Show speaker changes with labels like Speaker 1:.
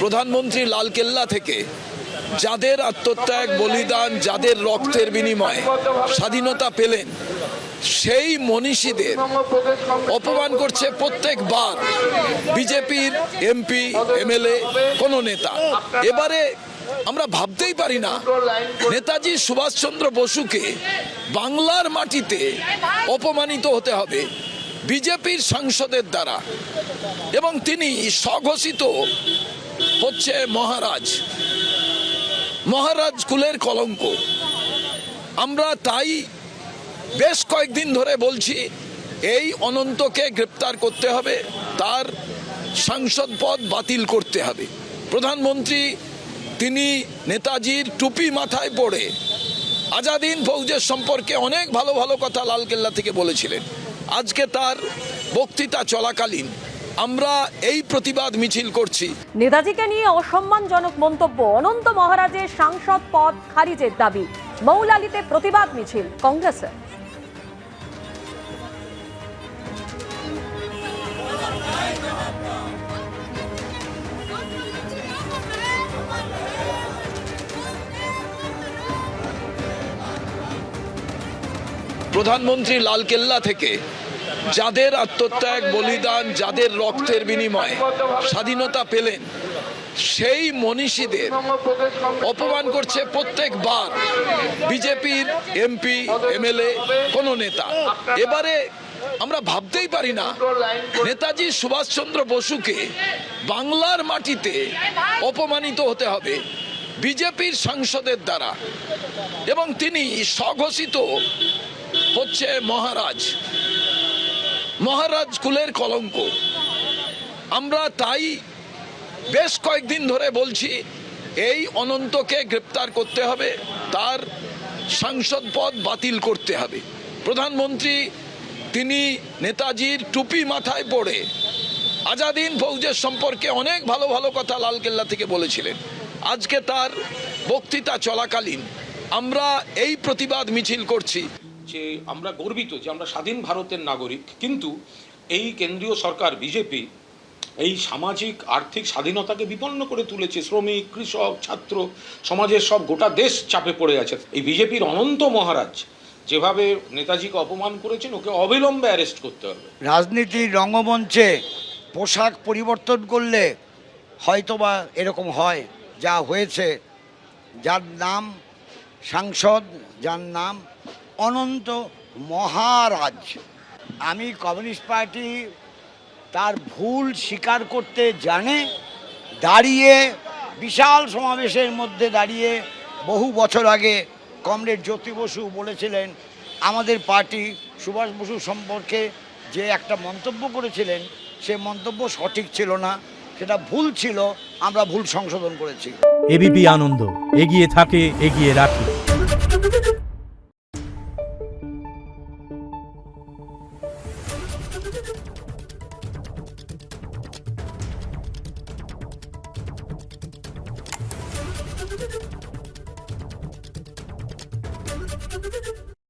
Speaker 1: প্রধানমন্ত্রী লালকেল্লা থেকে যাদের আত্মত্যাগ বলিদান, যাদের রক্তের বিনিময়ে স্বাধীনতা পেলেন, সেই মনীষীদের অপমান করছে প্রত্যেকবার বিজেপির এমপি, এমএলএ, কোন নেতা। এবারে আমরা ভাবতেই পারি না নেতাজি সুভাষচন্দ্র বসুকে বাংলার মাটিতে অপমানিত হতে হবে বিজেপির সাংসদের দ্বারা, এবং তিনি স্বঘোষিত হচ্ছে মহারাজ কুলের কলঙ্ক। আমরা তাই বেশ কয়েকদিন ধরে বলছি এই অনন্তকে গ্রেপ্তার করতে হবে, তার সাংসদ পদ বাতিল করতে হবে। প্রধানমন্ত্রী তিনি নেতাজির টুপি মাথায় পড়ে আজাদ হিন্দ ফৌজের সম্পর্কে অনেক ভালো ভালো কথা লালকেল্লা থেকে বলেছিলেন। আজকে তার বক্তৃতা চলাকালীন আমরা এই প্রতিবাদ মিছিল করছি।
Speaker 2: নেতাজিকে নিয়ে অসম্মানজনক মন্তব্য, অনন্ত মহারাজের সাংসদ পদ খারিজের দাবি, মৌলালিতে প্রতিবাদ মিছিল কংগ্রেসের।
Speaker 1: প্রধানমন্ত্রী লালকেল্লা থেকে যাদের আত্মত্যাগ বলিদান, যাদের রক্তের বিনিময়ে স্বাধীনতা পেলেন, সেই মনীষীদের অপমান করছে প্রত্যেকবার বিজেপির এমপি, এমএলএ, কোন নেতা। এবারে আমরা ভাবতেই পারি না নেতাজি সুভাষচন্দ্র বসুকে বাংলার মাটিতে অপমানিত হতে হবে বিজেপির সাংসদের দ্বারা, এবং তিনি স্বঘোষিত হচ্ছে মহারাজ কুলের কলঙ্ক। আমরা তাই বেশ কয়েকদিন ধরে বলছি এই অনন্তকে গ্রেপ্তার করতে হবে, তার সাংসদ পদ বাতিল করতে হবে। প্রধানমন্ত্রী তিনি নেতাজির টুপি মাথায় পড়ে আজাদ হিন্দ ফৌজের সম্পর্কে অনেক ভালো ভালো কথা লালকেল্লা থেকে বলেছিলেন। আজকে তার বক্তৃতা চলাকালীন আমরা এই প্রতিবাদ মিছিল করছি
Speaker 3: যে আমরা গর্বিত যে আমরা স্বাধীন ভারতের নাগরিক, কিন্তু এই কেন্দ্রীয় সরকার বিজেপি এই সামাজিক আর্থিক স্বাধীনতাকে বিপন্ন করে তুলেছে। শ্রমিক, কৃষক, ছাত্র সমাজের সব গোটা দেশ চাপে পড়ে আছে। এই বিজেপির অনন্ত মহারাজ যেভাবে নেতাজিকে অপমান করেছেন, ওকে অবিলম্বে অ্যারেস্ট করতে হবে।
Speaker 4: রাজনীতির রঙ্গমঞ্চে পোশাক পরিবর্তন করলে হয়তোবা এরকম হয়, যা হয়েছে। যার নাম সাংসদ, যার নাম অনন্ত মহারাজ, আমি কমিউনিস্ট পার্টি তার ভুল স্বীকার করতে জানে, দাঁড়িয়ে বিশাল সমাবেশের মধ্যে দাঁড়িয়ে বহু বছর আগে কমরেড জ্যোতি বসু বলেছিলেন আমাদের পার্টি সুভাষ বসু সম্পর্কে যে একটা মন্তব্য করেছিলেন সে মন্তব্য সঠিক ছিল না, সেটা ভুল ছিল, আমরা ভুল সংশোধন করেছি।
Speaker 5: এবিপি আনন্দ, এগিয়ে থাকে, এগিয়ে রাখে।
Speaker 6: Thank you.